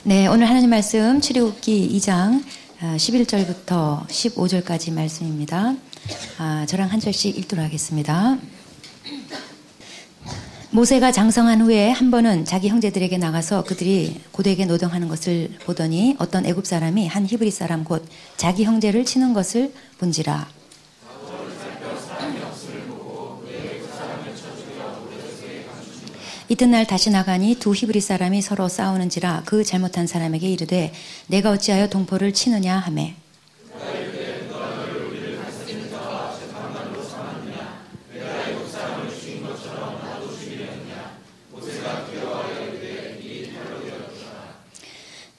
네, 오늘 하나님 말씀 출애굽기 2장 11절부터 15절까지 말씀입니다. 저랑 한 절씩 읽도록 하겠습니다. 모세가 장성한 후에 한 번은 자기 형제들에게 나가서 그들이 고되게 노동하는 것을 보더니 어떤 애굽 사람이 한 히브리 사람 곧 자기 형제를 치는 것을 본지라. 이튿날 다시 나가니 두 히브리 사람이 서로 싸우는지라 그 잘못한 사람에게 이르되 내가 어찌하여 동포를 치느냐 하매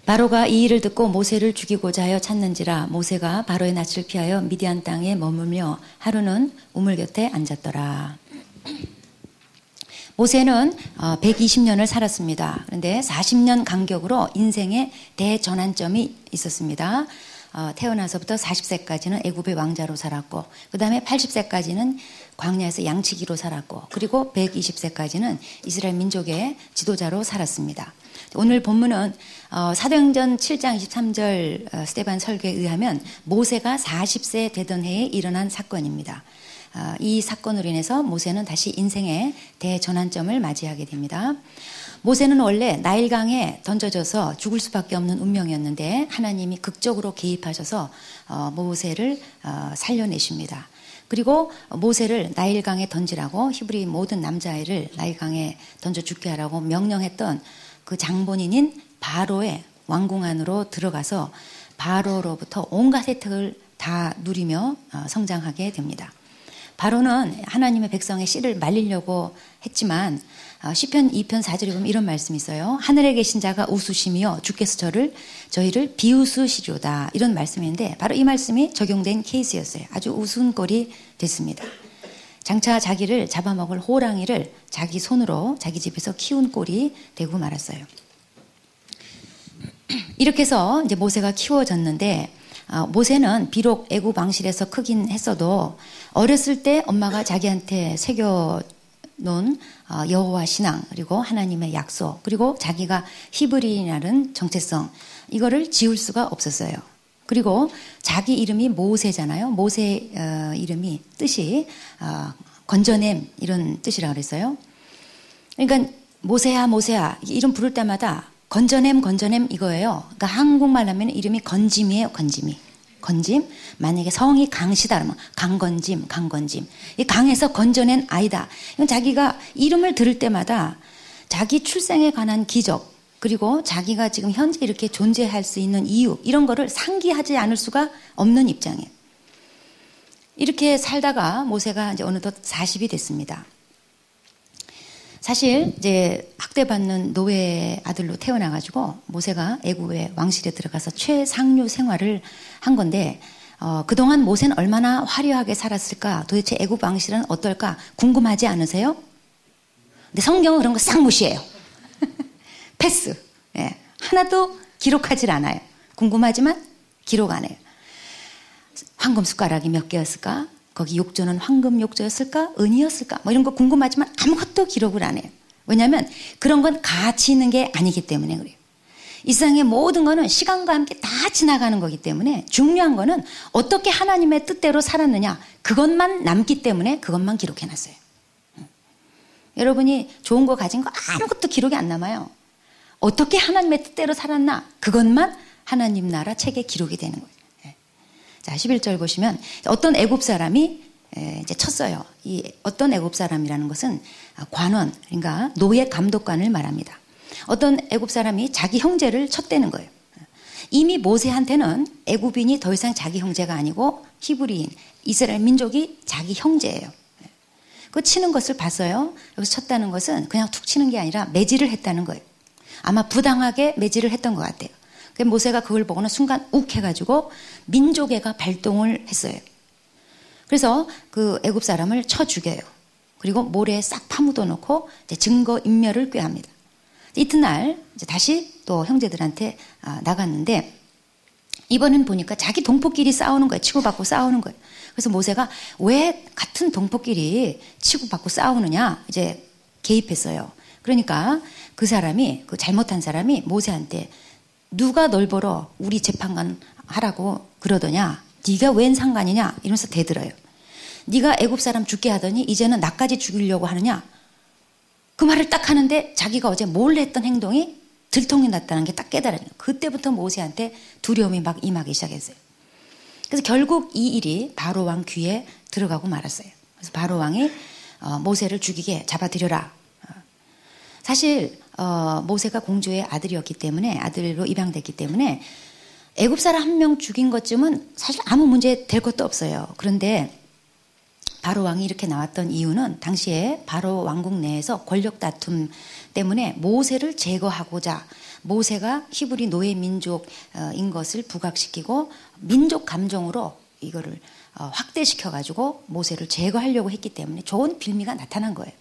바로가 이 일을 듣고 모세를 죽이고자 하여 찾는지라 모세가 바로의 낯을 피하여 미디안 땅에 머물며 하루는 우물 곁에 앉았더라. 모세는 120년을 살았습니다. 그런데 40년 간격으로 인생의 대전환점이 있었습니다. 태어나서부터 40세까지는 애굽의 왕자로 살았고 그 다음에 80세까지는 광야에서 양치기로 살았고 그리고 120세까지는 이스라엘 민족의 지도자로 살았습니다. 오늘 본문은 사도행전 7장 23절 스데반 설교에 의하면 모세가 40세 되던 해에 일어난 사건입니다. 이 사건으로 인해서 모세는 다시 인생의 대전환점을 맞이하게 됩니다. 모세는 원래 나일강에 던져져서 죽을 수밖에 없는 운명이었는데 하나님이 극적으로 개입하셔서 모세를 살려내십니다. 그리고 모세를 나일강에 던지라고 히브리 모든 남자아이를 나일강에 던져 죽게 하라고 명령했던 그 장본인인 바로의 왕궁 안으로 들어가서 바로로부터 온갖 혜택을 다 누리며 성장하게 됩니다. 바로는 하나님의 백성의 씨를 말리려고 했지만 시편 2편 4절에 보면 이런 말씀이 있어요. 하늘에 계신 자가 웃으시며 주께서 저희를 비웃으시리로다. 이런 말씀인데 바로 이 말씀이 적용된 케이스였어요. 아주 우스운 꼴이 됐습니다. 장차 자기를 잡아먹을 호랑이를 자기 손으로 자기 집에서 키운 꼴이 되고 말았어요. 이렇게 해서 이제 모세가 키워졌는데 모세는 비록 애굽 왕실에서 크긴 했어도 어렸을 때 엄마가 자기한테 새겨놓은 여호와 신앙 그리고 하나님의 약속 그리고 자기가 히브리인이라는 정체성 이거를 지울 수가 없었어요. 그리고 자기 이름이 모세잖아요. 모세 이름이 뜻이 건져냄 이런 뜻이라고 그랬어요. 그러니까 모세야 모세야 이름 부를 때마다 건져냄 이거예요. 그러니까 한국말 하면 이름이 건짐이에요. 건짐. 만약에 성이 강시다 그러면 강건짐. 이 강에서 건져낸 아이다. 이건 자기가 이름을 들을 때마다 자기 출생에 관한 기적 그리고 자기가 지금 현재 이렇게 존재할 수 있는 이유 이런 거를 상기하지 않을 수가 없는 입장이에요. 이렇게 살다가 모세가 이제 어느덧 40이 됐습니다. 사실 이제 학대받는 노예 아들로 태어나가지고 모세가 애굽의 왕실에 들어가서 최상류 생활을 한 건데 그동안 모세는 얼마나 화려하게 살았을까 도대체 애굽 왕실은 어떨까 궁금하지 않으세요? 근데 성경은 그런 거 싹 무시해요. 패스. 예, 하나도 기록하질 않아요. 궁금하지만 기록 안 해요. 황금 숟가락이 몇 개였을까? 거기 욕조는 황금 욕조였을까? 은이었을까? 뭐 이런 거 궁금하지만 아무것도 기록을 안 해요. 왜냐하면 그런 건 가치 있는 게 아니기 때문에 그래요. 이 세상의 모든 거는 시간과 함께 다 지나가는 거기 때문에 중요한 거는 어떻게 하나님의 뜻대로 살았느냐 그것만 남기 때문에 그것만 기록해놨어요. 여러분이 좋은 거 가진 거 아무것도 기록이 안 남아요. 어떻게 하나님의 뜻대로 살았나 그것만 하나님 나라 책에 기록이 되는 거예요. 자, 11절 보시면 어떤 애굽 사람이 이제 쳤어요. 이 어떤 애굽 사람이라는 것은 관원, 그러니까 노예 감독관을 말합니다. 어떤 애굽 사람이 자기 형제를 쳤다는 거예요. 이미 모세한테는 애굽인이 더 이상 자기 형제가 아니고 히브리인, 이스라엘 민족이 자기 형제예요. 그 치는 것을 봤어요. 여기서 쳤다는 것은 그냥 툭 치는 게 아니라 매질을 했다는 거예요. 아마 부당하게 매질을 했던 것 같아요. 모세가 그걸 보고는 순간 욱 해가지고 민족애가 발동을 했어요. 그래서 그 애굽 사람을 쳐 죽여요. 그리고 모래에 싹 파묻어 놓고 이제 증거 인멸을 꾀합니다. 이튿날 이제 다시 또 형제들한테 나갔는데 이번엔 보니까 자기 동포끼리 싸우는 거예요. 치고받고 싸우는 거예요. 그래서 모세가 왜 같은 동포끼리 치고받고 싸우느냐 이제 개입했어요. 그러니까 그 사람이 그 잘못한 사람이 모세한테 누가 널 보러 우리 재판관 하라고 그러더냐? 네가 웬 상관이냐? 이러면서 대들어요. 네가 애굽 사람 죽게 하더니 이제는 나까지 죽이려고 하느냐? 그 말을 딱 하는데 자기가 어제 몰래 했던 행동이 들통이 났다는 게 딱 깨달아요. 그때부터 모세한테 두려움이 막 임하기 시작했어요. 그래서 결국 이 일이 바로 왕 귀에 들어가고 말았어요. 그래서 바로 왕이 모세를 죽이게 잡아들여라. 사실 모세가 공주의 아들이었기 때문에, 아들로 입양됐기 때문에 애굽 사람 한 명 죽인 것쯤은 사실 아무 문제 될 것도 없어요. 그런데 바로 왕이 이렇게 나왔던 이유는 당시에 바로 왕국 내에서 권력 다툼 때문에 모세를 제거하고자, 모세가 히브리 노예 민족인 것을 부각시키고 민족 감정으로 이거를 확대시켜 가지고 모세를 제거하려고 했기 때문에 좋은 빌미가 나타난 거예요.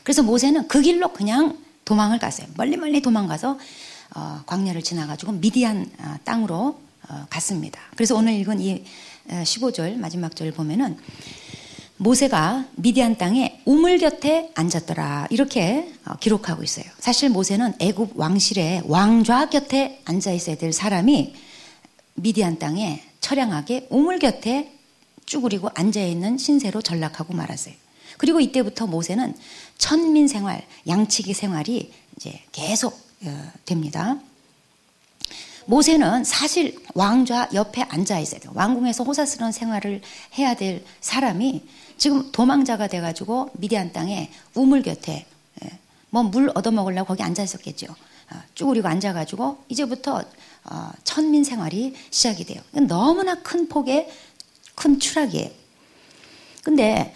그래서 모세는 그 길로 그냥 도망을 갔어요. 멀리 도망가서 광야를 지나가지고 미디안 땅으로 갔습니다. 그래서 오늘 읽은 이 15절 마지막 절 보면은 모세가 미디안 땅에 우물 곁에 앉았더라 이렇게 기록하고 있어요. 사실 모세는 애굽 왕실의 왕좌 곁에 앉아 있어야 될 사람이 미디안 땅에 처량하게 우물 곁에 쭈그리고 앉아 있는 신세로 전락하고 말았어요. 그리고 이때부터 모세는 천민 생활, 양치기 생활이 이제 계속 됩니다. 모세는 사실 왕좌 옆에 앉아 있어야 돼요. 왕궁에서 호사스러운 생활을 해야 될 사람이 지금 도망자가 돼가지고 미디안 땅에 우물 곁에 뭐 물 얻어먹으려고 거기 앉아 있었겠죠. 쭈그리고 앉아가지고 이제부터 천민 생활이 시작이 돼요. 너무나 큰 폭의 큰 추락이에요. 근데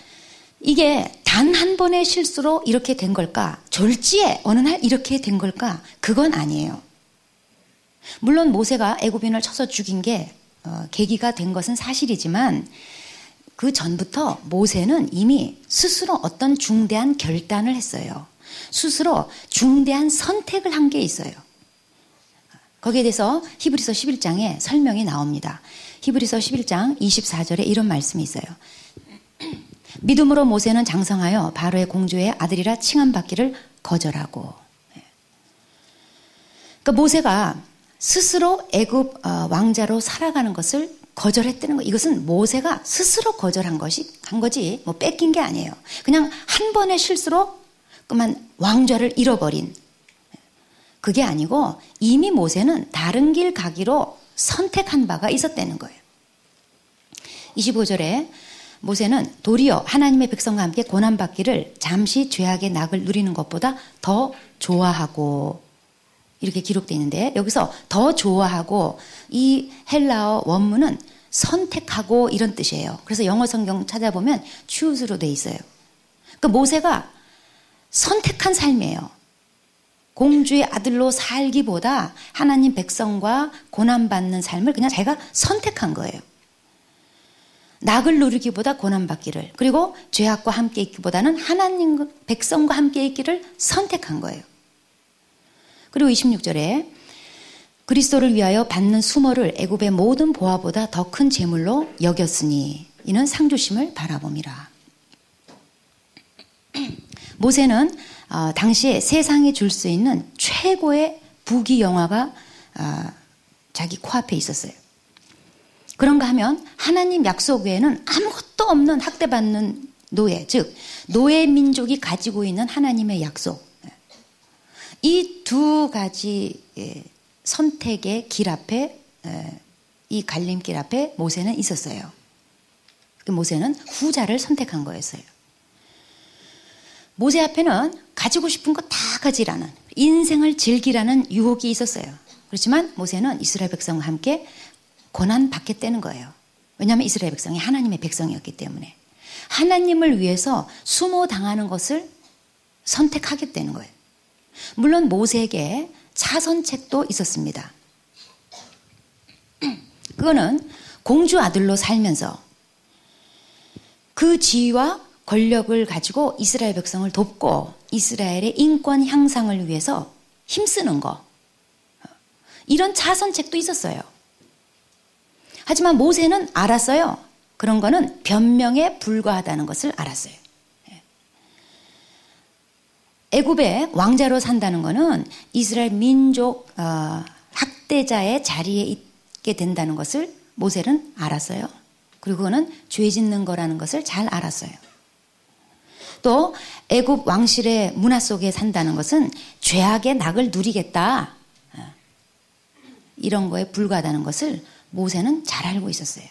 이게 단 한 번의 실수로 이렇게 된 걸까? 졸지에 어느 날 이렇게 된 걸까? 그건 아니에요. 물론 모세가 애굽인을 쳐서 죽인 게 계기가 된 것은 사실이지만 그 전부터 모세는 이미 스스로 어떤 중대한 결단을 했어요. 스스로 중대한 선택을 한 게 있어요. 거기에 대해서 히브리서 11장에 설명이 나옵니다. 히브리서 11장 24절에 이런 말씀이 있어요. 믿음으로 모세는 장성하여 바로의 공주의 아들이라 칭함받기를 거절하고. 그러니까 모세가 스스로 애굽 왕자로 살아가는 것을 거절했다는 거. 이것은 모세가 스스로 거절한 한 거지 뭐 뺏긴 게 아니에요. 그냥 한 번의 실수로 그만 왕좌를 잃어버린 그게 아니고 이미 모세는 다른 길 가기로 선택한 바가 있었다는 거예요. 25절에 모세는 도리어 하나님의 백성과 함께 고난받기를 잠시 죄악의 낙을 누리는 것보다 더 좋아하고 이렇게 기록되어 있는데 여기서 더 좋아하고 이 헬라어 원문은 선택하고 이런 뜻이에요. 그래서 영어 성경 찾아보면 choose로 되어 있어요. 그러니까 모세가 선택한 삶이에요. 공주의 아들로 살기보다 하나님 백성과 고난받는 삶을 그냥 자기가 선택한 거예요. 낙을 누리기보다 고난받기를, 그리고 죄악과 함께 있기보다는 하나님 백성과 함께 있기를 선택한 거예요. 그리고 26절에 그리스도를 위하여 받는 수모를 애굽의 모든 보화보다 더 큰 재물로 여겼으니 이는 상주심을 바라봄이라. 모세는 당시에 세상이 줄 수 있는 최고의 부귀 영화가 자기 코앞에 있었어요. 그런가 하면 하나님 약속 외에는 아무것도 없는 학대받는 노예, 즉 노예 민족이 가지고 있는 하나님의 약속, 이 두 가지 선택의 길 앞에, 이 갈림길 앞에 모세는 있었어요. 모세는 후자를 선택한 거였어요. 모세 앞에는 가지고 싶은 거 다 가지라는, 인생을 즐기라는 유혹이 있었어요. 그렇지만 모세는 이스라엘 백성과 함께 고난 받겠다는 거예요. 왜냐하면 이스라엘 백성이 하나님의 백성이었기 때문에 하나님을 위해서 수모당하는 것을 선택하겠다는 거예요. 물론 모세에게 차선책도 있었습니다. 그거는 공주 아들로 살면서 그 지위와 권력을 가지고 이스라엘 백성을 돕고 이스라엘의 인권 향상을 위해서 힘쓰는 거, 이런 차선책도 있었어요. 하지만 모세는 알았어요. 그런 거는 변명에 불과하다는 것을 알았어요. 애굽의 왕자로 산다는 것은 이스라엘 민족 학대자의 자리에 있게 된다는 것을 모세는 알았어요. 그리고 그거는 죄 짓는 거라는 것을 잘 알았어요. 또 애굽 왕실의 문화 속에 산다는 것은 죄악의 낙을 누리겠다, 이런 거에 불과하다는 것을 모세는 잘 알고 있었어요.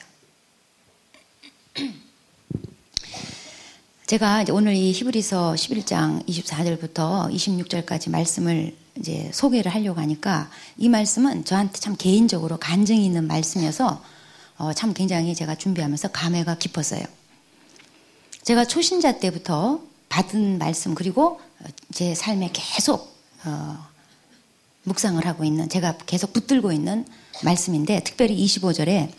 제가 이제 오늘 이 히브리서 11장 24절부터 26절까지 말씀을 이제 소개를 하려고 하니까 이 말씀은 저한테 참 개인적으로 간증이 있는 말씀이어서 참 굉장히 제가 준비하면서 감회가 깊었어요. 제가 초신자 때부터 받은 말씀, 그리고 제 삶에 계속 묵상을 하고 있는, 제가 계속 붙들고 있는 말씀인데, 특별히 25절에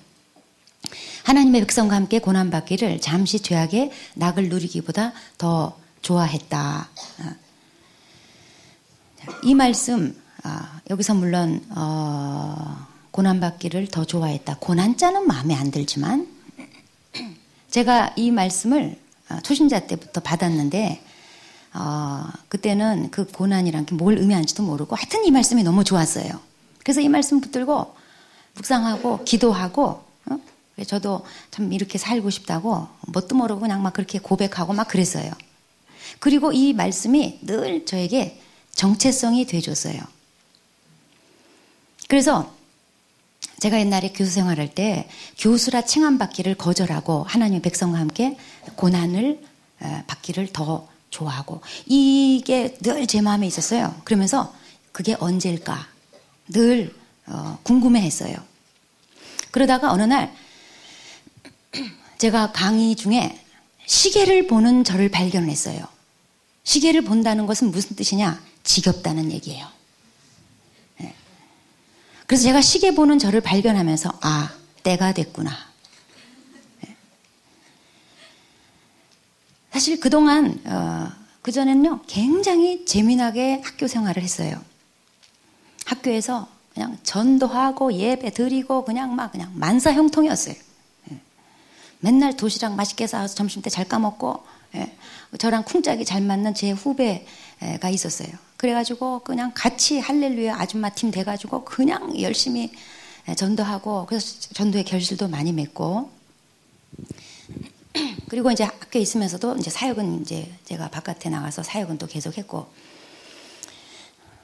하나님의 백성과 함께 고난받기를 잠시 죄악의 낙을 누리기보다 더 좋아했다. 이 말씀, 여기서 물론 고난받기를 더 좋아했다. 고난자는 마음에 안 들지만 제가 이 말씀을 초신자 때부터 받았는데 그때는 그 고난이란 게 뭘 의미하는지도 모르고 하여튼 이 말씀이 너무 좋았어요. 그래서 이 말씀 붙들고 묵상하고 기도하고 저도 참 이렇게 살고 싶다고 뭣도 모르고 그냥 막 그렇게 고백하고 막 그랬어요. 그리고 이 말씀이 늘 저에게 정체성이 돼줬어요. 그래서 제가 옛날에 교수 생활할 때 교수라 칭함받기를 거절하고 하나님의 백성과 함께 고난을 받기를 더 좋아하고, 이게 늘 제 마음에 있었어요. 그러면서 그게 언제일까 늘 궁금해했어요. 그러다가 어느 날 제가 강의 중에 시계를 보는 저를 발견했어요. 시계를 본다는 것은 무슨 뜻이냐? 지겹다는 얘기예요. 네. 그래서 제가 시계 보는 저를 발견하면서 때가 됐구나. 네. 사실 그동안 그전에는요 굉장히 재미나게 학교 생활을 했어요. 학교에서 그냥 전도하고 예배 드리고 그냥 만사형통이었어요. 맨날 도시락 맛있게 싸서 점심 때 잘 까먹고, 저랑 쿵짝이 잘 맞는 제 후배가 있었어요. 그래가지고 그냥 같이 할렐루야 아줌마 팀 돼가지고 그냥 열심히 전도하고, 그래서 전도의 결실도 많이 맺고, 그리고 이제 학교에 있으면서도 이제 사역은 이제 제가 바깥에 나가서 사역은 또 계속했고,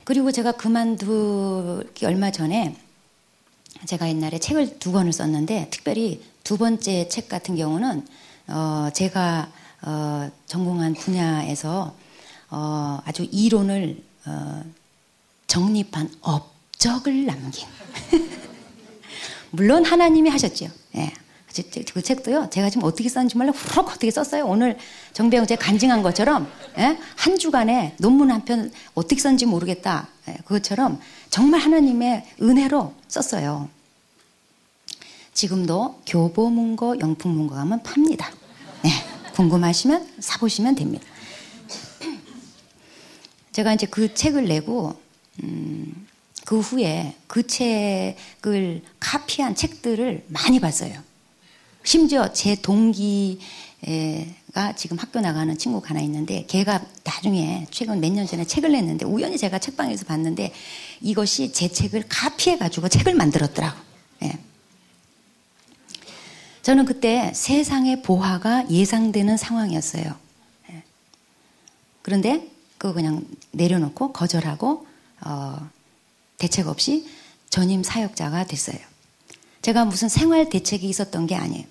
그리고 제가 그만두기 얼마 전에 제가 옛날에 책을 2권을 썼는데, 특별히 2번째 책 같은 경우는 제가 전공한 분야에서 아주 이론을 정립한 업적을 남긴 물론 하나님이 하셨죠. 예. 그 책도요 제가 지금 어떻게 썼는지 몰라 후룩 어떻게 썼어요. 오늘 정배영 제가 간증한 것처럼, 한 주간에 논문 한 편 어떻게 썼는지 모르겠다, 그것처럼 정말 하나님의 은혜로 썼어요. 지금도 교보문고 영풍문고 가면 팝니다. 네, 궁금하시면 사보시면 됩니다. 제가 이제 그 책을 내고 그 후에 그 책을 카피한 책들을 많이 봤어요. 심지어 제 동기가 지금 학교 나가는 친구가 하나 있는데, 걔가 나중에 최근 몇 년 전에 책을 냈는데 우연히 제가 책방에서 봤는데 이것이 제 책을 카피해가지고 책을 만들었더라고. 예. 저는 그때 세상의 보화가 예상되는 상황이었어요. 예. 그런데 그거 그냥 내려놓고 거절하고 대책 없이 전임 사역자가 됐어요. 제가 무슨 생활 대책이 있었던 게 아니에요.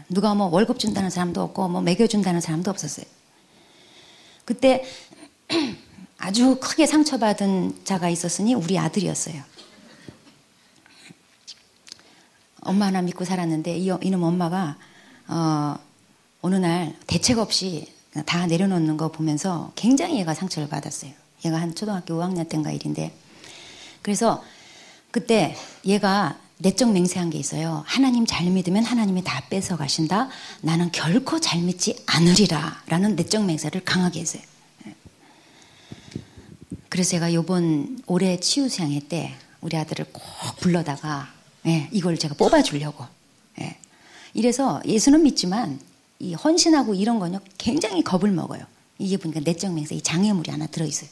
누가 뭐 월급 준다는 사람도 없고 뭐 먹여준다는 사람도 없었어요. 그때 아주 크게 상처받은 자가 있었으니 우리 아들이었어요. 엄마 하나 믿고 살았는데 이놈 엄마가 어느 날 대책 없이 다 내려놓는 거 보면서 굉장히 얘가 상처를 받았어요. 얘가 한 초등학교 5학년 때인가 일인데, 그래서 그때 얘가 내적 맹세한 게 있어요. 하나님 잘 믿으면 하나님이 다 뺏어 가신다. 나는 결코 잘 믿지 않으리라 라는 내적 맹세를 강하게 했어요. 그래서 제가 올해 치유수양회 때 우리 아들을 꼭 불러다가 이걸 제가 뽑아주려고. 이래서 예수는 믿지만 이 헌신하고 이런 거는 굉장히 겁을 먹어요. 이게 보니까 내적 맹세, 이 장애물이 하나 들어있어요.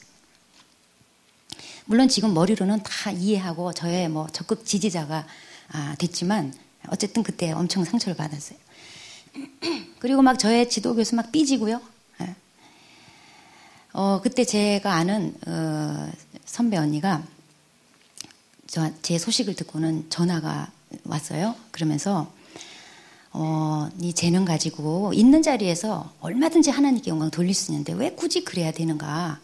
물론 지금 머리로는 다 이해하고 저의 뭐 적극 지지자가 됐지만 어쨌든 그때 엄청 상처를 받았어요. 그리고 막 저의 지도교수 막 삐지고요. 예. 그때 제가 아는 선배 언니가 제 소식을 듣고는 전화가 왔어요. 그러면서 네 재능 가지고 있는 자리에서 얼마든지 하나님께 영광 돌릴 수 있는데 왜 굳이 그래야 되는가?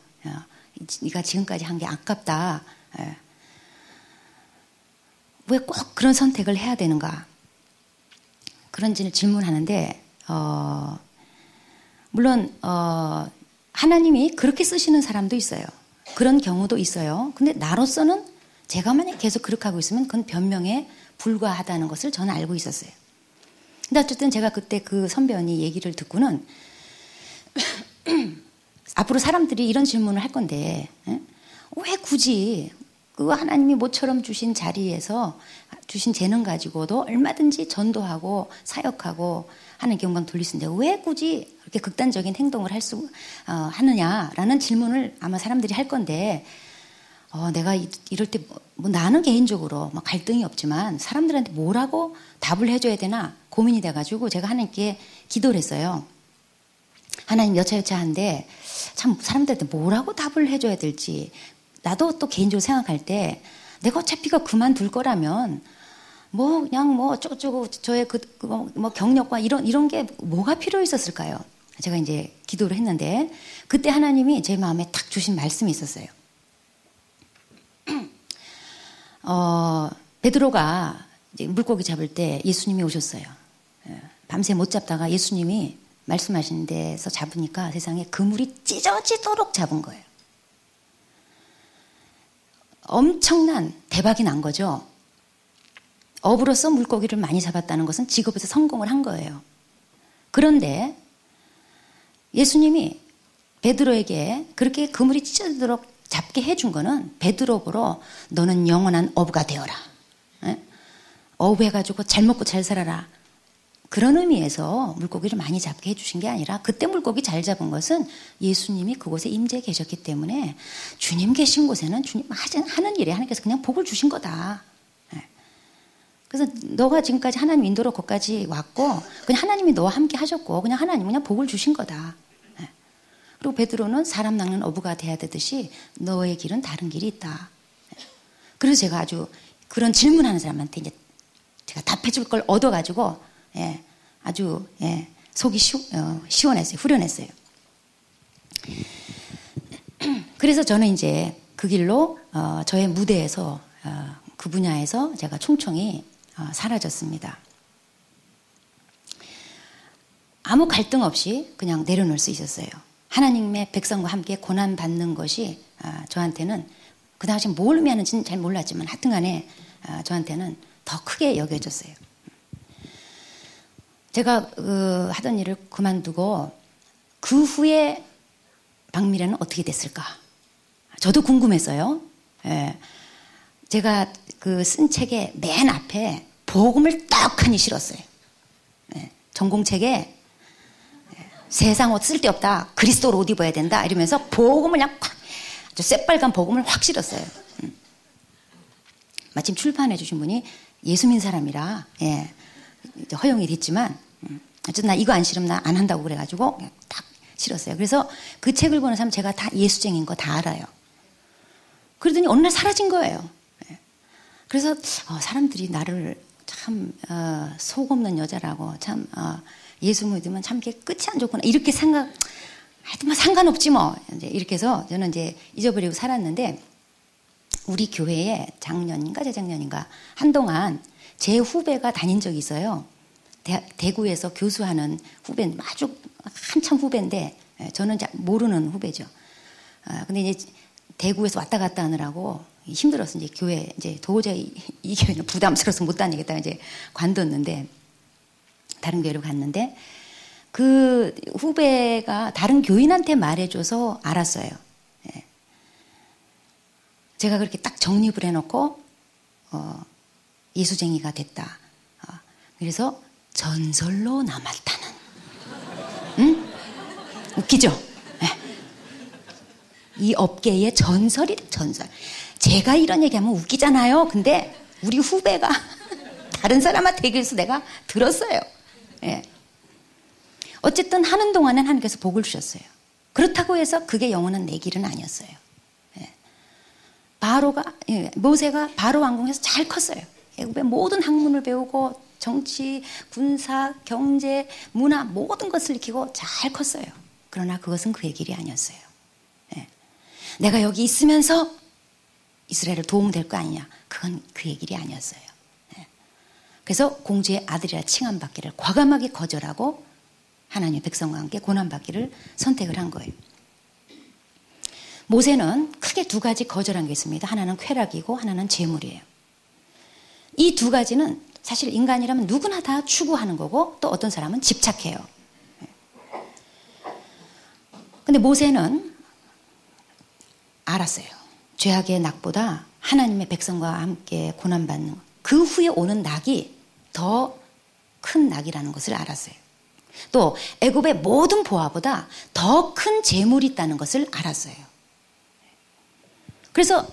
네가 지금까지 한 게 아깝다. 왜 꼭 그런 선택을 해야 되는가? 그런지를 질문하는데 물론 하나님이 그렇게 쓰시는 사람도 있어요. 그런 경우도 있어요. 근데 나로서는 제가 만약 계속 그렇게 하고 있으면 그건 변명에 불과하다는 것을 저는 알고 있었어요. 근데 어쨌든 제가 그때 그 선배 언니 얘기를 듣고는 앞으로 사람들이 이런 질문을 할 건데 왜 굳이 그 하나님이 모처럼 주신 자리에서 주신 재능 가지고도 얼마든지 전도하고 사역하고 하나님께 영광 돌릴 수 있는데 왜 굳이 그렇게 극단적인 행동을 하느냐라는 질문을 아마 사람들이 할 건데 내가 이럴 때 뭐 나는 개인적으로 뭐 갈등이 없지만 사람들한테 뭐라고 답을 해줘야 되나 고민이 돼가지고 제가 하나님께 기도를 했어요. 하나님 여차여차한데 참 사람들한테 뭐라고 답을 해줘야 될지 나도 또 개인적으로 생각할 때 내가 어차피 그만둘 거라면 뭐 그냥 뭐 어쩌고저쩌고 저의 뭐 경력과 이런 게 뭐가 필요 있었을까요? 제가 이제 기도를 했는데 그때 하나님이 제 마음에 탁 주신 말씀이 있었어요. 베드로가 이제 물고기 잡을 때 예수님이 오셨어요. 밤새 못 잡다가 예수님이 말씀하신 데서 잡으니까 세상에 그물이 찢어지도록 잡은 거예요. 엄청난 대박이 난 거죠. 업으로서 물고기를 많이 잡았다는 것은 직업에서 성공을 한 거예요. 그런데 예수님이 베드로에게 그렇게 그물이 찢어지도록 잡게 해준 거는 베드로보로 너는 영원한 어부가 되어라. 어부해가지고 잘 먹고 잘 살아라. 그런 의미에서 물고기를 많이 잡게 해주신 게 아니라 그때 물고기 잘 잡은 것은 예수님이 그곳에 임재해 계셨기 때문에 주님 계신 곳에는 주님 하는 일에 하나님께서 그냥 복을 주신 거다. 그래서 너가 지금까지 하나님 인도로 거기까지 왔고 그냥 하나님이 너와 함께 하셨고 그냥 하나님은 그냥 복을 주신 거다. 그리고 베드로는 사람 낚는 어부가 돼야 되듯이 너의 길은 다른 길이 있다. 그래서 제가 아주 그런 질문하는 사람한테 이제 제가 답해줄 걸 얻어가지고 아주 속이 시원했어요. 후련했어요. 그래서 저는 이제 그 길로 저의 무대에서 그 분야에서 제가 총총히 사라졌습니다. 아무 갈등 없이 그냥 내려놓을 수 있었어요. 하나님의 백성과 함께 고난받는 것이 저한테는 그 당시 뭘 의미하는지는 잘 몰랐지만 하여튼 간에 저한테는 더 크게 여겨졌어요. 제가 하던 일을 그만두고 그 후에 박미래는 어떻게 됐을까? 저도 궁금했어요. 제가 그 쓴 책의 맨 앞에 복음을 떡하니 실었어요. 전공책에 세상 옷 쓸데없다. 그리스도로 옷 입어야 된다. 이러면서 복음을 그냥 아주 새빨간 복음을 확 실었어요. 마침 출판해 주신 분이 예수민 사람이라 허용이 됐지만 어쨌든 나 이거 안 싫으면 나 안 한다고 그래가지고 딱 실었어요. 그래서 그 책을 보는 사람 제가 다 예수쟁인 거 다 알아요. 그러더니 어느 날 사라진 거예요. 그래서 사람들이 나를 참 속 없는 여자라고 참 예수 믿으면 참 이렇게 끝이 안 좋구나 이렇게 하여튼 뭐 상관없지 뭐 이제 이렇게 해서 저는 이제 잊어버리고 살았는데 우리 교회에 작년인가 재작년인가 한동안 제 후배가 다닌 적이 있어요. 대구에서 교수하는 후배 아주 한참 후배인데 저는 모르는 후배죠. 근데 이제 대구에서 왔다 갔다 하느라고 힘들어서 이제 교회 이제 도저히 이 교회는 부담스러워서 못 다니겠다 이제 관뒀는데 다른 교회로 갔는데 그 후배가 다른 교인한테 말해줘서 알았어요. 제가 그렇게 딱 정립을 해놓고 예수쟁이가 됐다. 그래서 전설로 남았다는. 응? 웃기죠? 네. 이 업계의 전설이 전설. 제가 이런 얘기하면 웃기잖아요. 근데 우리 후배가 다른 사람한테 얘기해서 내가 들었어요. 예. 어쨌든 하는 동안은 하나님께서 복을 주셨어요. 그렇다고 해서 그게 영원한 내 길은 아니었어요. 예. 모세가 바로 왕궁에서 잘 컸어요. 애굽의 모든 학문을 배우고 정치, 군사, 경제, 문화 모든 것을 익히고 잘 컸어요. 그러나 그것은 그의 길이 아니었어요. 예. 내가 여기 있으면서 이스라엘을 도움될 거 아니냐. 그건 그의 길이 아니었어요. 예. 그래서 공주의 아들이라 칭함받기를 과감하게 거절하고 하나님의 백성과 함께 고난받기를 선택을 한 거예요. 모세는 크게 두 가지 거절한 게 있습니다. 하나는 쾌락이고 하나는 재물이에요. 이 두 가지는 사실 인간이라면 누구나 다 추구하는 거고 또 어떤 사람은 집착해요. 근데 모세는 알았어요. 죄악의 낙보다 하나님의 백성과 함께 고난받는 그 후에 오는 낙이 더 큰 낙이라는 것을 알았어요. 또 애굽의 모든 보화보다 더 큰 재물이 있다는 것을 알았어요. 그래서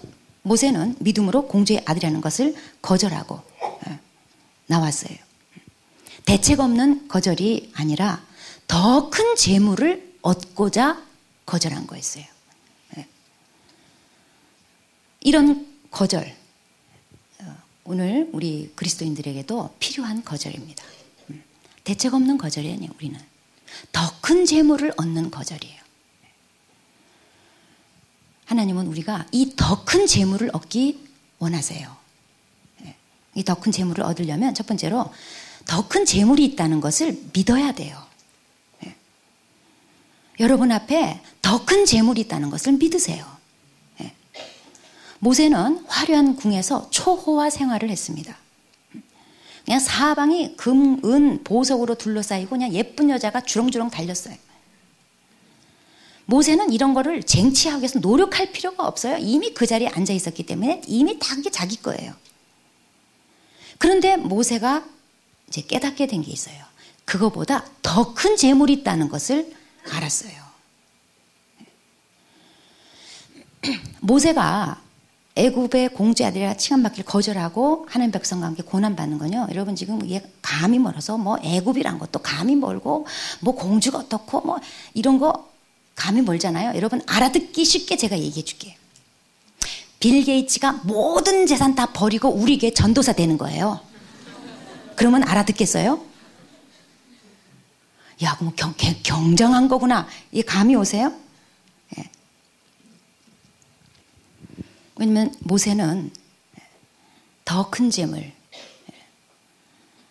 모세는 믿음으로 공주의 아들이라는 것을 거절하고 나왔어요. 대책 없는 거절이 아니라 더 큰 재물을 얻고자 거절한 거였어요. 이런 거절, 오늘 우리 그리스도인들에게도 필요한 거절입니다. 대책 없는 거절이 아니에요. 우리는 더 큰 재물을 얻는 거절이에요. 하나님은 우리가 이 더 큰 재물을 얻기 원하세요. 이 더 큰 재물을 얻으려면 첫 번째로 더 큰 재물이 있다는 것을 믿어야 돼요. 여러분 앞에 더 큰 재물이 있다는 것을 믿으세요. 모세는 화려한 궁에서 초호화 생활을 했습니다. 그냥 사방이 금, 은, 보석으로 둘러싸이고 그냥 예쁜 여자가 주렁주렁 달렸어요. 모세는 이런 거를 쟁취하기 위해서 노력할 필요가 없어요. 이미 그 자리에 앉아 있었기 때문에 이미 다 그게 자기 거예요. 그런데 모세가 이제 깨닫게 된 게 있어요. 그거보다 더 큰 재물이 있다는 것을 알았어요. 모세가 애굽의 공주의 아들이라 칭함받기를 거절하고 하나님 백성과 함께 고난받는 건요. 여러분 지금 이게 감이 멀어서 뭐 애굽이란 것도 감이 멀고 뭐 공주가 어떻고 뭐 이런 거 감이 멀잖아요. 여러분 알아듣기 쉽게 제가 얘기해 줄게요. 빌 게이츠가 모든 재산 다 버리고 우리에게 전도사 되는 거예요. 그러면 알아듣겠어요? 야, 뭐 경정한 거구나. 이 감이 오세요? 예. 왜냐면 모세는 더 큰 재물,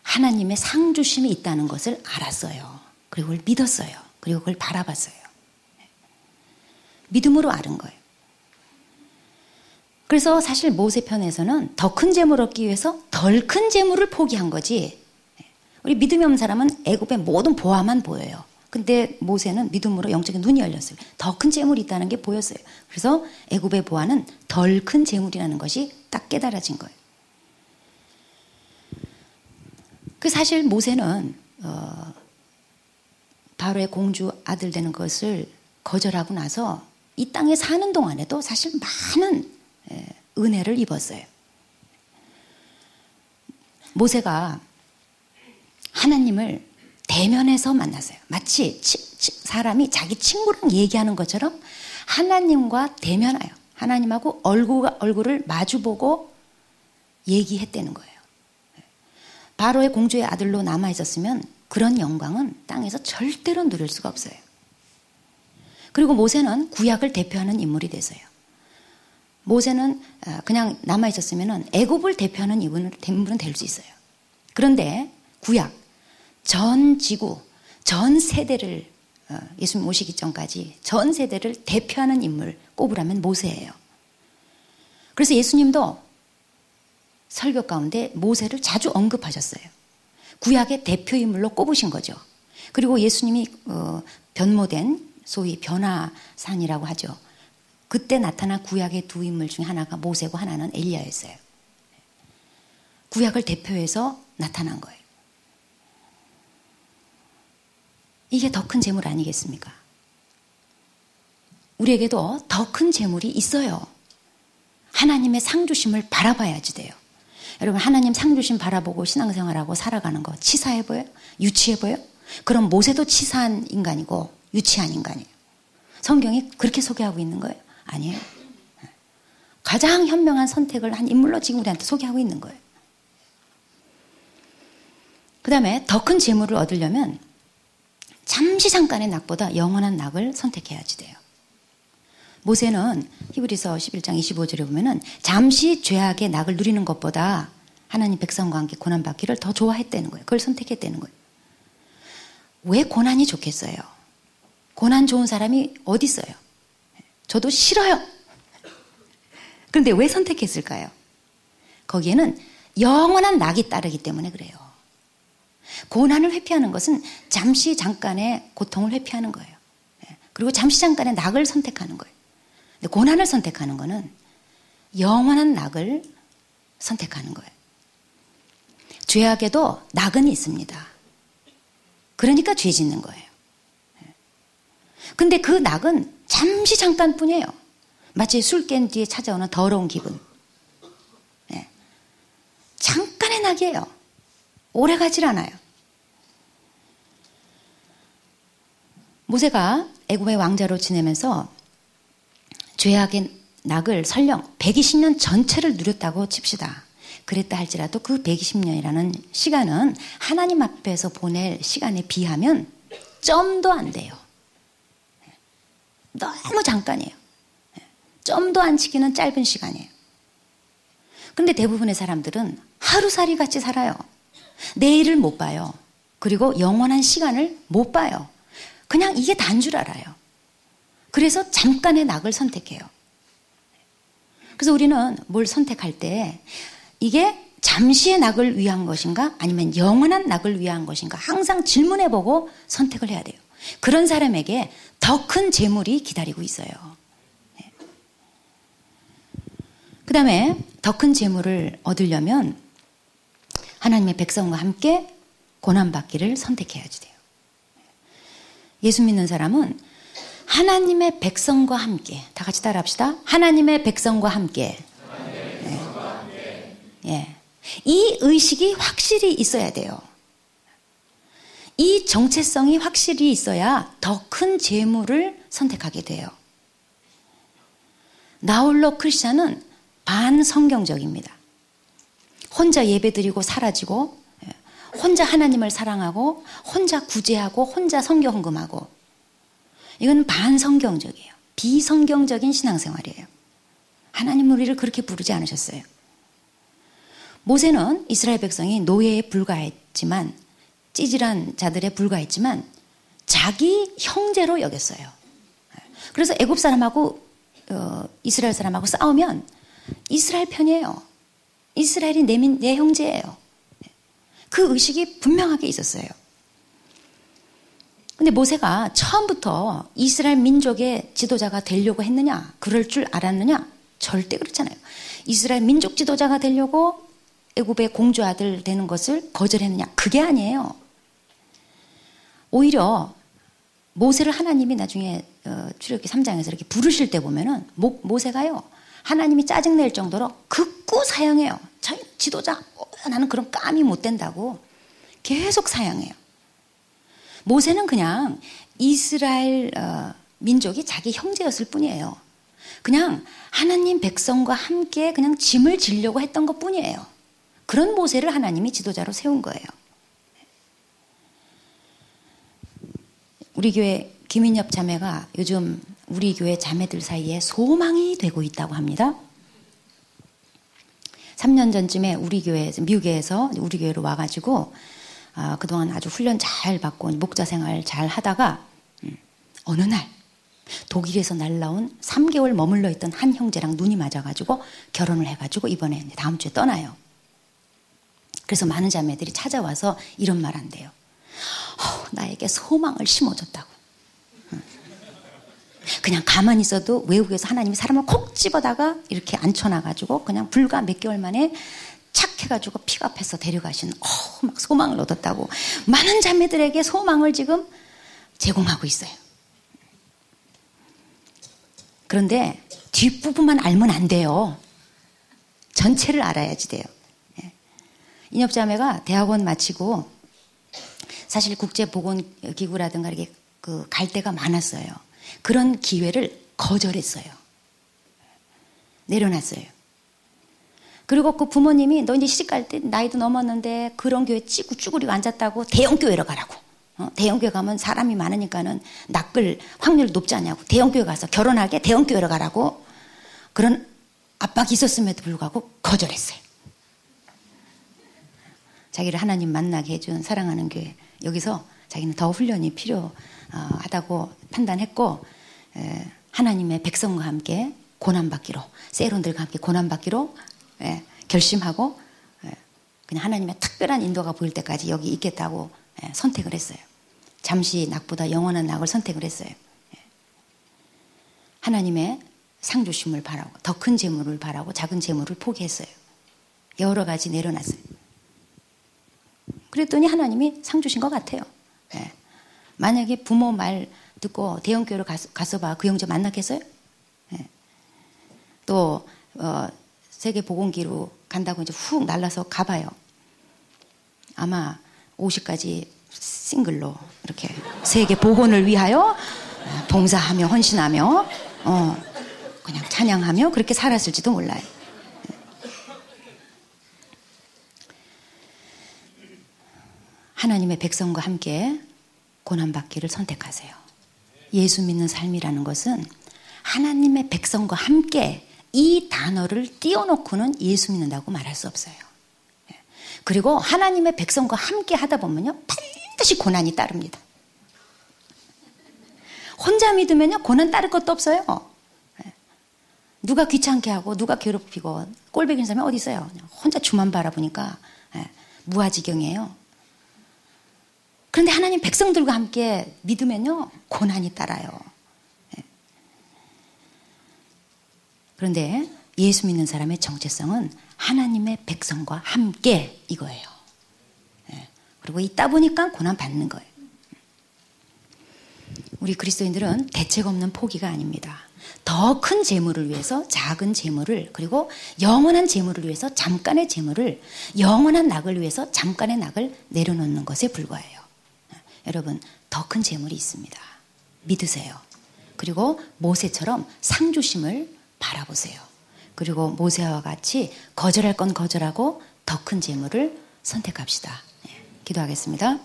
하나님의 상주심이 있다는 것을 알았어요. 그리고 그걸 믿었어요. 그리고 그걸 바라봤어요. 믿음으로 알은 거예요. 그래서 사실 모세 편에서는 더 큰 재물 얻기 위해서 덜 큰 재물을 포기한 거지. 우리 믿음이 없는 사람은 애굽의 모든 보화만 보여요. 근데 모세는 믿음으로 영적인 눈이 열렸어요. 더 큰 재물이 있다는 게 보였어요. 그래서 애굽의 보화는 덜 큰 재물이라는 것이 딱 깨달아진 거예요. 그 사실 모세는 바로의 공주 아들 되는 것을 거절하고 나서 이 땅에 사는 동안에도 사실 많은 은혜를 입었어요. 모세가 하나님을 대면해서 만났어요. 마치 사람이 자기 친구랑 얘기하는 것처럼 하나님과 대면하여 하나님하고 얼굴을 마주보고 얘기했다는 거예요. 바로의 공주의 아들로 남아있었으면 그런 영광은 땅에서 절대로 누릴 수가 없어요. 그리고 모세는 구약을 대표하는 인물이 됐어요. 모세는 그냥 남아있었으면 애굽을 대표하는 인물은 될 수 있어요. 그런데 구약, 전 지구, 전 세대를 예수님 오시기 전까지 전 세대를 대표하는 인물 꼽으라면 모세예요. 그래서 예수님도 설교 가운데 모세를 자주 언급하셨어요. 구약의 대표 인물로 꼽으신 거죠. 그리고 예수님이 변모된 소위 변화산이라고 하죠. 그때 나타난 구약의 두 인물 중에 하나가 모세고 하나는 엘리야였어요. 구약을 대표해서 나타난 거예요. 이게 더 큰 재물 아니겠습니까? 우리에게도 더 큰 재물이 있어요. 하나님의 상 주심을 바라봐야지 돼요. 여러분, 하나님 상 주심 바라보고 신앙생활하고 살아가는 거 치사해 보여요? 유치해 보여요? 그럼 모세도 치사한 인간이고 유치한 인간이에요. 성경이 그렇게 소개하고 있는 거예요? 아니에요. 가장 현명한 선택을 한 인물로 지금 우리한테 소개하고 있는 거예요. 그 다음에 더 큰 재물을 얻으려면 잠시 잠깐의 낙보다 영원한 낙을 선택해야지 돼요. 모세는 히브리서 11장 25절에 보면은 잠시 죄악의 낙을 누리는 것보다 하나님 백성과 함께 고난받기를 더 좋아했다는 거예요. 그걸 선택했다는 거예요. 왜 고난이 좋겠어요? 고난 좋은 사람이 어디 있어요? 저도 싫어요. 그런데 왜 선택했을까요? 거기에는 영원한 낙이 따르기 때문에 그래요. 고난을 회피하는 것은 잠시 잠깐의 고통을 회피하는 거예요. 그리고 잠시 잠깐의 낙을 선택하는 거예요. 근데 고난을 선택하는 것은 영원한 낙을 선택하는 거예요. 죄악에도 낙은 있습니다. 그러니까 죄 짓는 거예요. 근데 그 낙은 잠시 잠깐뿐이에요. 마치 술 깬 뒤에 찾아오는 더러운 기분. 잠깐의 낙이에요. 오래 가질 않아요. 모세가 애굽의 왕자로 지내면서 죄악의 낙을 설령 120년 전체를 누렸다고 칩시다. 그랬다 할지라도 그 120년이라는 시간은 하나님 앞에서 보낼 시간에 비하면 점도 안 돼요. 너무 잠깐이에요. 점도 안 치기는 짧은 시간이에요. 그런데 대부분의 사람들은 하루살이 같이 살아요. 내일을 못 봐요. 그리고 영원한 시간을 못 봐요. 그냥 이게 다인 줄 알아요. 그래서 잠깐의 낙을 선택해요. 그래서 우리는 뭘 선택할 때 이게 잠시의 낙을 위한 것인가 아니면 영원한 낙을 위한 것인가 항상 질문해보고 선택을 해야 돼요. 그런 사람에게 더 큰 재물이 기다리고 있어요. 그 다음에 더 큰 재물을 얻으려면 하나님의 백성과 함께 고난받기를 선택해야지 돼요. 예수 믿는 사람은 하나님의 백성과 함께, 다 같이 따라합시다. 하나님의 백성과 함께. 예. 이 의식이 확실히 있어야 돼요. 이 정체성이 확실히 있어야 더 큰 재물을 선택하게 돼요. 나홀로 크리스찬은 반성경적입니다. 혼자 예배드리고 사라지고, 혼자 하나님을 사랑하고, 혼자 구제하고, 혼자 선교 헌금하고, 이건 반성경적이에요. 비성경적인 신앙생활이에요. 하나님 우리를 그렇게 부르지 않으셨어요. 모세는 이스라엘 백성이 노예에 불과했지만, 찌질한 자들에 불과했지만 자기 형제로 여겼어요. 그래서 애굽 사람하고 이스라엘 사람하고 싸우면 이스라엘 편이에요. 이스라엘이 내 형제예요. 그 의식이 분명하게 있었어요. 근데 모세가 처음부터 이스라엘 민족의 지도자가 되려고 했느냐? 그럴 줄 알았느냐? 절대 그렇잖아요. 이스라엘 민족 지도자가 되려고 애굽의 공주 아들 되는 것을 거절했느냐? 그게 아니에요. 오히려 모세를 하나님이 나중에 출애굽기 3장에서 이렇게 부르실 때 보면은 모세가요. 하나님이 짜증낼 정도로 극구 사양해요. 지도자 나는 그런 깜이 못 된다고 계속 사양해요. 모세는 그냥 이스라엘 민족이 자기 형제였을 뿐이에요. 그냥 하나님 백성과 함께 그냥 짐을 지려고 했던 것 뿐이에요. 그런 모세를 하나님이 지도자로 세운 거예요. 우리 교회 김인엽 자매가 요즘 우리 교회 자매들 사이에 소망이 되고 있다고 합니다. 3년 전쯤에 우리 교회에서, 미국에서 우리 교회로 와가지고 그동안 아주 훈련 잘 받고 목자 생활 잘 하다가 어느 날 독일에서 날라온 3개월 머물러 있던 한 형제랑 눈이 맞아가지고 결혼을 해가지고 이번에 다음 주에 떠나요. 그래서 많은 자매들이 찾아와서 이런 말 한대요. 나에게 소망을 심어줬다고. 그냥 가만히 있어도 외국에서 하나님이 사람을 콕 집어다가 이렇게 앉혀놔가지고 그냥 불과 몇 개월 만에 착해가지고 픽업해서 데려가신 막 소망을 얻었다고 많은 자매들에게 소망을 지금 제공하고 있어요. 그런데 뒷부분만 알면 안 돼요. 전체를 알아야지 돼요. 예. 인협자매가 대학원 마치고 사실 국제보건기구라든가 이렇게 갈 데가 많았어요. 그런 기회를 거절했어요. 내려놨어요. 그리고 그 부모님이 너 이제 시집갈 때 나이도 넘었는데 그런 교회 쭈그리고 앉았다고 대형교회로 가라고. 대형교회 가면 사람이 많으니까는 낚을 확률 높지 않냐고. 대형교회 가서 결혼하게 대형교회로 가라고. 그런 압박이 있었음에도 불구하고 거절했어요. 자기를 하나님 만나게 해준 사랑하는 교회. 여기서 자기는 더 훈련이 필요하다고 판단했고 하나님의 백성과 함께 고난받기로, 세론들과 함께 고난받기로 결심하고 그냥 하나님의 특별한 인도가 보일 때까지 여기 있겠다고 선택을 했어요. 잠시 낙보다 영원한 낙을 선택을 했어요. 하나님의 상 주심을 바라고 더 큰 재물을 바라고 작은 재물을 포기했어요. 여러 가지 내려놨어요. 그랬더니 하나님이 상 주신 것 같아요. 만약에 부모 말 듣고 대형교회로 가서 봐. 그 형제 만났겠어요? 또 세계보건기로 간다고 이제 훅 날라서 가봐요. 아마 50까지 싱글로 이렇게 세계 복원을 위하여 봉사하며 헌신하며 그냥 찬양하며 그렇게 살았을지도 몰라요. 하나님의 백성과 함께 고난받기를 선택하세요. 예수 믿는 삶이라는 것은 하나님의 백성과 함께 이 단어를 띄워놓고는 예수 믿는다고 말할 수 없어요. 그리고 하나님의 백성과 함께 하다 보면요 반드시 고난이 따릅니다. 혼자 믿으면요 고난 따를 것도 없어요. 누가 귀찮게 하고 누가 괴롭히고 꼴배기는 사람이 어디 있어요. 그냥 혼자 주만 바라보니까 무아지경이에요. 그런데 하나님 백성들과 함께 믿으면요 고난이 따라요. 그런데 예수 믿는 사람의 정체성은 하나님의 백성과 함께 이거예요. 그리고 있다 보니까 고난 받는 거예요. 우리 그리스도인들은 대책 없는 포기가 아닙니다. 더 큰 재물을 위해서 작은 재물을, 그리고 영원한 재물을 위해서 잠깐의 재물을, 영원한 낙을 위해서 잠깐의 낙을 내려놓는 것에 불과해요. 여러분, 더 큰 재물이 있습니다. 믿으세요. 그리고 모세처럼 상주심을 바라보세요. 그리고 모세와 같이 거절할 건 거절하고 더 큰 재물을 선택합시다. 기도하겠습니다.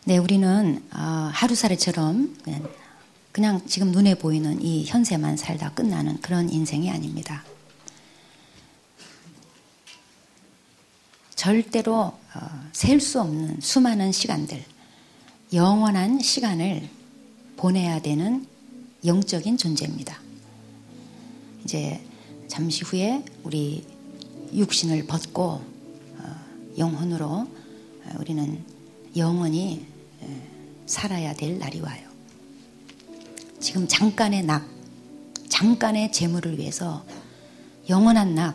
네, 우리는 하루살이처럼 그냥 지금 눈에 보이는 이 현세만 살다 끝나는 그런 인생이 아닙니다. 절대로 셀 수 없는 수많은 시간들, 영원한 시간을 보내야 되는 영적인 존재입니다. 이제 잠시 후에 우리 육신을 벗고 영혼으로 우리는 영원히 살아야 될 날이 와요. 지금 잠깐의 낙, 잠깐의 재물을 위해서 영원한 낙,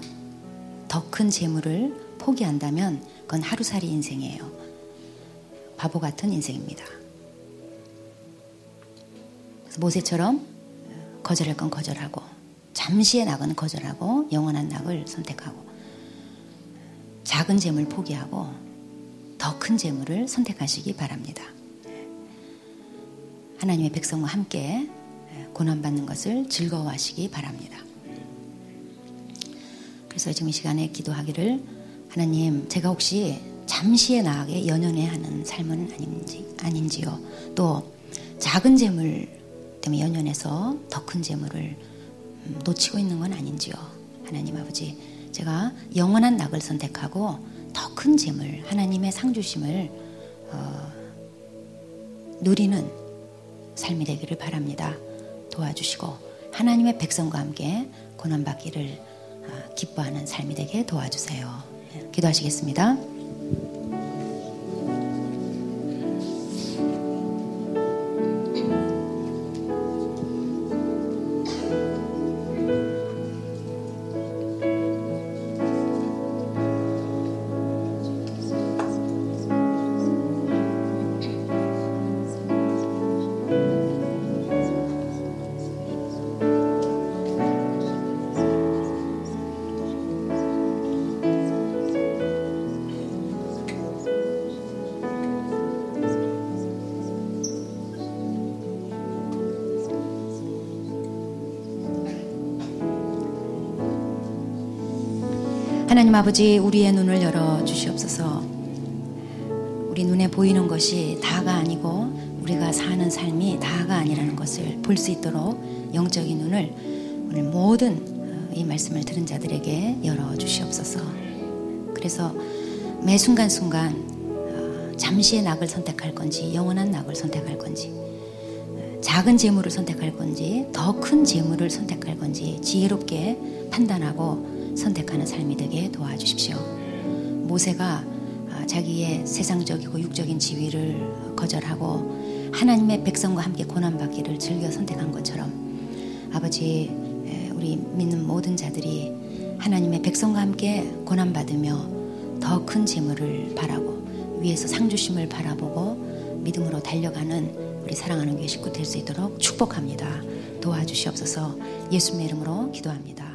더 큰 재물을 포기한다면 그건 하루살이 인생이에요. 바보 같은 인생입니다. 그래서 모세처럼 거절할 건 거절하고 잠시의 낙은 거절하고 영원한 낙을 선택하고 작은 재물 포기하고 더 큰 재물을 선택하시기 바랍니다. 하나님의 백성과 함께 고난받는 것을 즐거워하시기 바랍니다. 그래서 지금 이 시간에 기도하기를 하나님, 제가 혹시 잠시의 나에게 연연해 하는 삶은 아닌지요. 또 작은 재물 때문에 연연해서 더 큰 재물을 놓치고 있는 건 아닌지요. 하나님 아버지, 제가 영원한 낙을 선택하고 더 큰 재물, 하나님의 상주심을 누리는 삶이 되기를 바랍니다. 도와주시고 하나님의 백성과 함께 고난받기를 기뻐하는 삶이 되게 도와주세요. 기도하시겠습니다. 하나님 아버지, 우리의 눈을 열어 주시옵소서. 우리 눈에 보이는 것이 다가 아니고 우리가 사는 삶이 다가 아니라는 것을 볼 수 있도록 영적인 눈을 오늘 모든 이 말씀을 들은 자들에게 열어 주시옵소서. 그래서 매 순간순간 잠시의 낙을 선택할 건지 영원한 낙을 선택할 건지 작은 재물을 선택할 건지 더 큰 재물을 선택할 건지 지혜롭게 판단하고 선택하는 삶이 되게 도와주십시오. 모세가 자기의 세상적이고 육적인 지위를 거절하고 하나님의 백성과 함께 고난받기를 즐겨 선택한 것처럼 아버지, 우리 믿는 모든 자들이 하나님의 백성과 함께 고난받으며 더 큰 재물을 바라고 위에서 상 주심을 바라보고 믿음으로 달려가는 우리 사랑하는 교회 식구 될 수 있도록 축복합니다. 도와주시옵소서. 예수님의 이름으로 기도합니다.